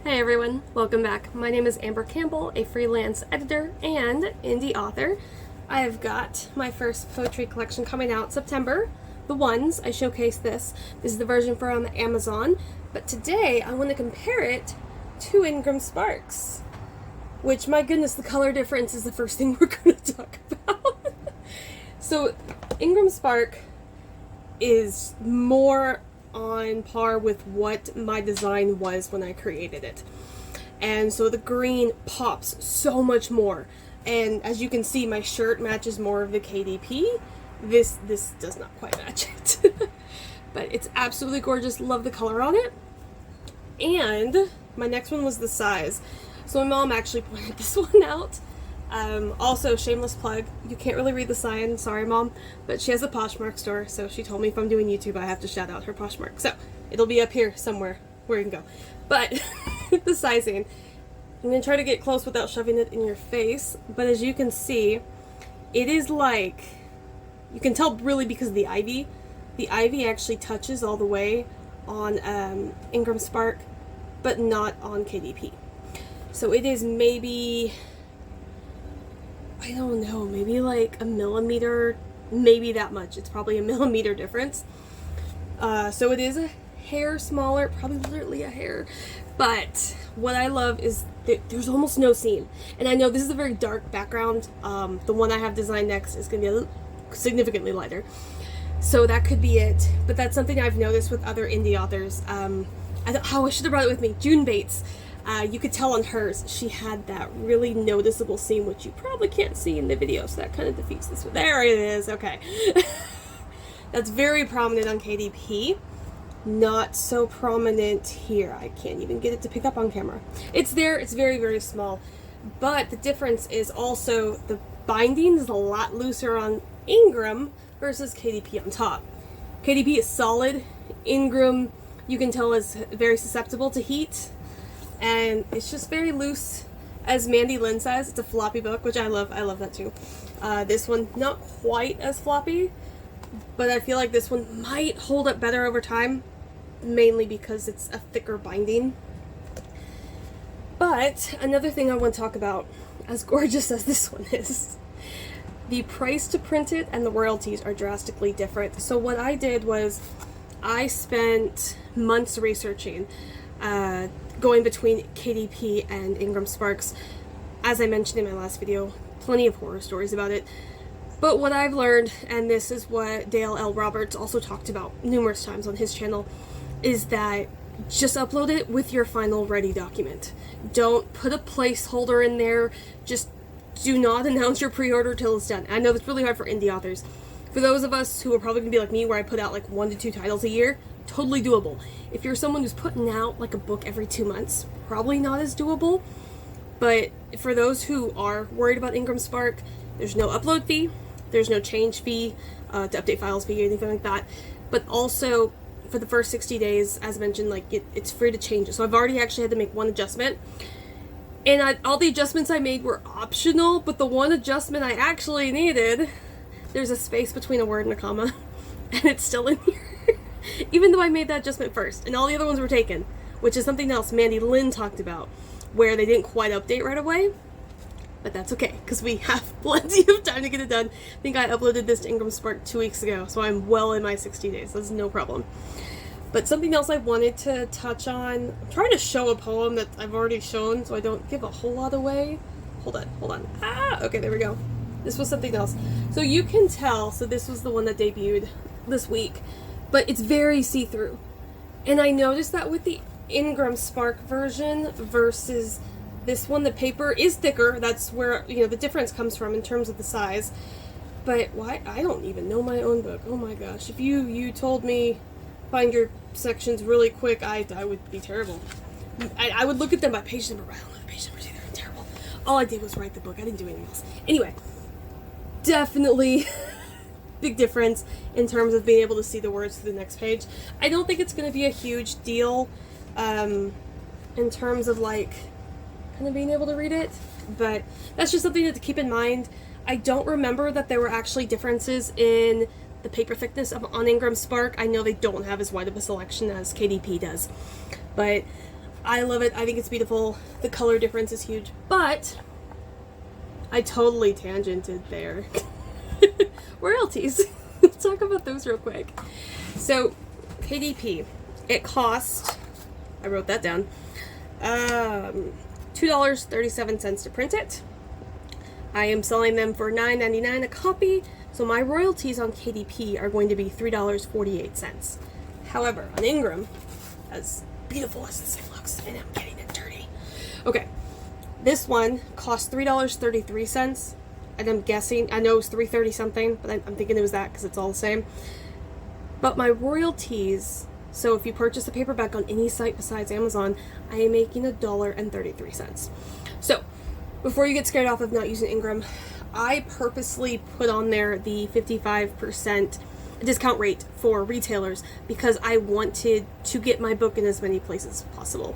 Hey everyone, welcome back. My name is Amber Campbell, a freelance editor and indie author. I have got my first poetry collection coming out September. The Ones, I showcased this. This is the version from Amazon, but today I want to compare it to IngramSpark's, which, my goodness, the color difference is the first thing we're going to talk about. So IngramSpark is more on par with what my design was when I created it. And so the green pops so much more. And as you can see, my shirt matches more of the KDP. This does not quite match it. But it's absolutely gorgeous. Love the color on it. And my next one was the size. So my mom actually pointed this one out. Also, shameless plug, you can't really read the sign, sorry mom, but she has a Poshmark store, so she told me if I'm doing YouTube I have to shout out her Poshmark. So, it'll be up here somewhere where you can go. But, the sizing, I'm going to try to get close without shoving it in your face, but as you can see, it is like, you can tell really because of the ivy. The ivy actually touches all the way on IngramSpark, but not on KDP. So it is maybe, I don't know, maybe like a millimeter, maybe that much. It's probably a millimeter difference. So it is a hair smaller, probably literally a hair. But what I love is that there's almost no seam. And I know this is a very dark background. The one I have designed next is going to be significantly lighter. So that could be it. But that's something I've noticed with other indie authors. I should have brought it with me. June Bates. You could tell on hers, she had that really noticeable seam, which you probably can't see in the video, so that kind of defeats this. There it is, okay. That's very prominent on KDP. Not so prominent here. I can't even get it to pick up on camera. It's there, it's very, very small. But the difference is also the binding is a lot looser on Ingram versus KDP on top. KDP is solid. Ingram, you can tell, is very susceptible to heat. And it's just very loose. As Mandy Lynn says, it's a floppy book, which I love. I love that too. This one, not quite as floppy, but I feel like this one might hold up better over time, mainly because it's a thicker binding. But another thing I want to talk about, as gorgeous as this one is, the price to print it and the royalties are drastically different. So what I did was I spent months researching, going between KDP and IngramSpark's. As I mentioned in my last video, plenty of horror stories about it. But what I've learned, and this is what Dale L. Roberts also talked about numerous times on his channel, is that just upload it with your final ready document. Don't put a placeholder in there. Just do not announce your pre-order till it's done. I know that's really hard for indie authors. For those of us who are probably going to be like me, where I put out like 1 to 2 titles a year, totally doable. If you're someone who's putting out like a book every 2 months, probably not as doable. But for those who are worried about IngramSpark, there's no upload fee, there's no change fee, to update files fee, anything like that. But also, for the first 60 days, as mentioned, like it's free to change it. So I've already actually had to make one adjustment. And all the adjustments I made were optional, but the one adjustment I actually needed, there's a space between a word and a comma, and it's still in here. Even though I made that adjustment first, and all the other ones were taken, which is something else Mandy Lynn talked about, where they didn't quite update right away. But that's okay, because we have plenty of time to get it done. I think I uploaded this to IngramSpark 2 weeks ago, so I'm well in my 60 days. That's no problem. But something else I wanted to touch on, I'm trying to show a poem that I've already shown, so I don't give a whole lot away. Hold on. Okay, there we go. This was something else. So you can tell, so this was the one that debuted this week, but it's very see-through. And I noticed that with the IngramSpark version versus this one, the paper is thicker. That's where, the difference comes from in terms of the size. But why? I don't even know my own book. Oh my gosh. If you told me find your sections really quick, I would be terrible. I would look at them by page number. I don't know the page numbers either. I'm terrible. All I did was write the book. I didn't do anything else. Anyway, definitely big difference in terms of being able to see the words to the next page. I don't think it's going to be a huge deal in terms of like kind of being able to read it, but that's just something to keep in mind. I don't remember that there were actually differences in the paper thickness on IngramSpark. I know they don't have as wide of a selection as KDP does, but I love it. I think it's beautiful. The color difference is huge. But I totally tangented there. Royalties. Let's talk about those real quick. So, KDP. It cost, I wrote that down, $2.37 to print it. I am selling them for $9.99 a copy, so my royalties on KDP are going to be $3.48. However, on Ingram, as beautiful as this thing looks, and I'm getting it dirty. Okay, this one cost $3.33, and I'm guessing, I know it was $3.30 something, but I'm thinking it was that because it's all the same. But my royalties, so if you purchase a paperback on any site besides Amazon, I am making $1.33. So, before you get scared off of not using Ingram, I purposely put on there the 55% discount rate for retailers because I wanted to get my book in as many places as possible.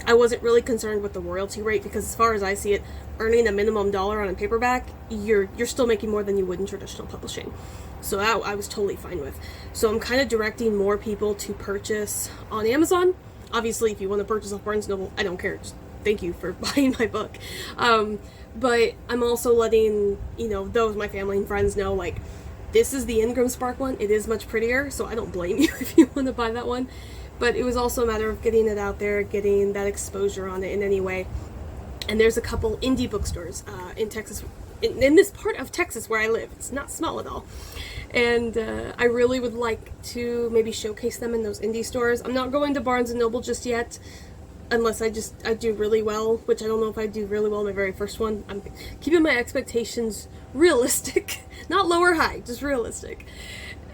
I wasn't really concerned with the royalty rate because as far as I see it, earning a minimum dollar on a paperback, you're still making more than you would in traditional publishing. So that I was totally fine with. So I'm kind of directing more people to purchase on Amazon. Obviously, if you want to purchase off Barnes & Noble, I don't care. Just thank you for buying my book. But I'm also letting, those my family and friends know, like, this is the IngramSpark one. It is much prettier, so I don't blame you if you want to buy that one. But it was also a matter of getting it out there, getting that exposure on it in any way. And there's a couple indie bookstores in Texas, in this part of Texas where I live. It's not small at all. And I really would like to maybe showcase them in those indie stores. I'm not going to Barnes & Noble just yet, unless I do really well, which I don't know if I do really well in my very first one. I'm keeping my expectations realistic, not low or high, just realistic.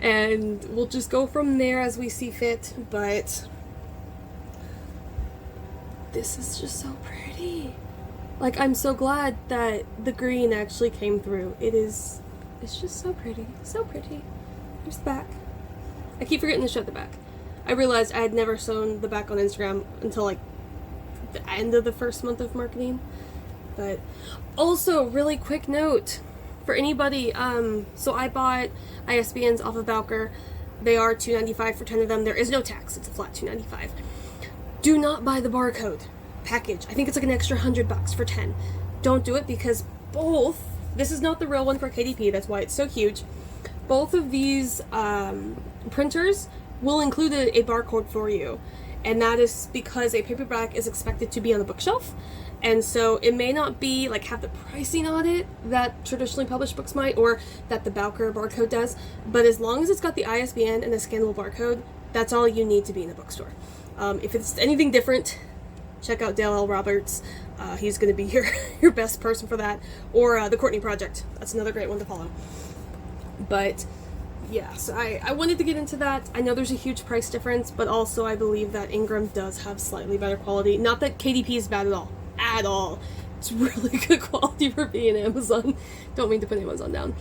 And we'll just go from there as we see fit, but this is just so pretty. Like, I'm so glad that the green actually came through. It's just so pretty, so pretty. Here's the back. I keep forgetting to show the back. I realized I had never sewn the back on Instagram until like the end of the first month of marketing. But also, really quick note for anybody, so I bought ISBNs off of Bowker. They are $2.95 for 10 of them. There is no tax. It's a flat $2.95. Do not buy the barcode package. I think it's like an extra $100 for 10. Don't do it because both, this is not the real one for KDP, that's why it's so huge. Both of these printers will include a barcode for you, and that is because a paperback is expected to be on the bookshelf, and so it may not be like have the pricing on it that traditionally published books might, or that the Bowker barcode does, but as long as it's got the ISBN and a scannable barcode, that's all you need to be in a bookstore. If it's anything different, check out Dale L. Roberts. He's going to be your best person for that, or the Courtney Project. That's another great one to follow. But yeah, so I wanted to get into that. I know there's a huge price difference, but also I believe that Ingram does have slightly better quality. Not that KDP is bad at all. At all. It's really good quality for being Amazon. Don't mean to put Amazon down.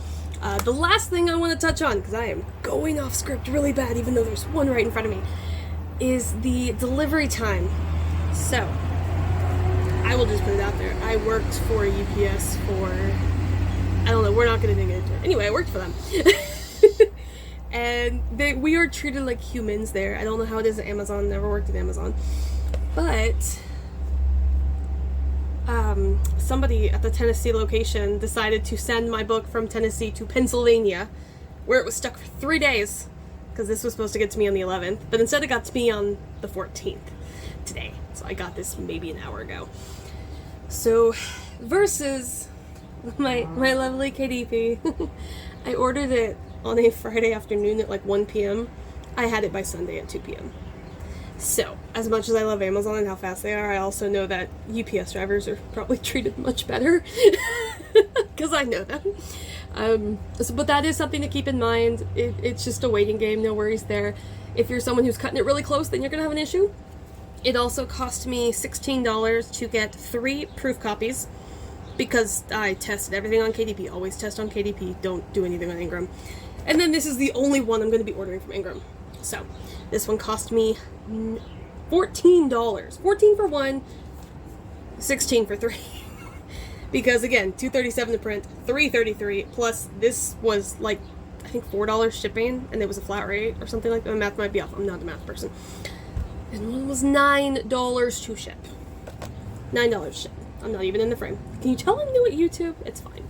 The last thing I want to touch on, because I am going off script really bad, even though there's one right in front of me, is the delivery time. So, I will just put it out there. I worked for UPS for, I don't know, we're not going to dig into it. Anyway, I worked for them. And we are treated like humans there. I don't know how it is at Amazon. Never worked at Amazon. But somebody at the Tennessee location decided to send my book from Tennessee to Pennsylvania, where it was stuck for 3 days, because this was supposed to get to me on the 11th, but instead it got to me on the 14th, today. So I got this maybe an hour ago. So, versus my lovely KDP, I ordered it on a Friday afternoon at like 1 p.m. I had it by Sunday at 2 p.m. So, as much as I love Amazon and how fast they are, I also know that UPS drivers are probably treated much better, because I know them. But that is something to keep in mind. It's just a waiting game, no worries there. If you're someone who's cutting it really close, then you're going to have an issue. It also cost me $16 to get 3 proof copies, because I tested everything on KDP. Always test on KDP, don't do anything on Ingram. And then this is the only one I'm going to be ordering from Ingram. So, this one cost me $14. 14 for 1, 16 for 3. Because again, $2.37 to print, $3.33, plus this was like, I think $4 shipping, and it was a flat rate or something like that. My math might be off, I'm not a math person. and one was $9 to ship. $9 to ship. I'm not even in the frame. Can you tell I'm new at YouTube? It's fine.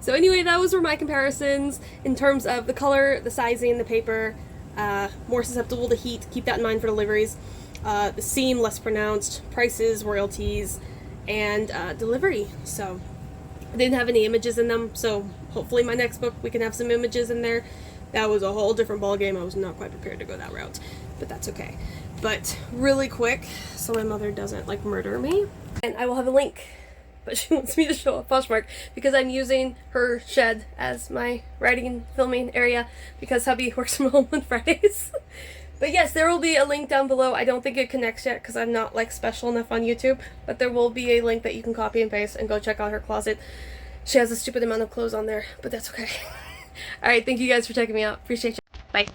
So anyway, those were my comparisons in terms of the color, the sizing, the paper, more susceptible to heat. Keep that in mind for deliveries. The seam, less pronounced, prices, royalties, and delivery. So I didn't have any images in them, so hopefully my next book we can have some images in there. That was a whole different ballgame. I was not quite prepared to go that route, but that's okay. But really quick, so my mother doesn't like murder me, and I will have a link, but she wants me to show a Poshmark because I'm using her shed as my writing and filming area because hubby works from home on Fridays. But yes, there will be a link down below. I don't think it connects yet because I'm not like special enough on YouTube, but there will be a link that you can copy and paste and go check out her closet. She has a stupid amount of clothes on there, but that's okay. Alright, thank you guys for checking me out. Appreciate you. Bye.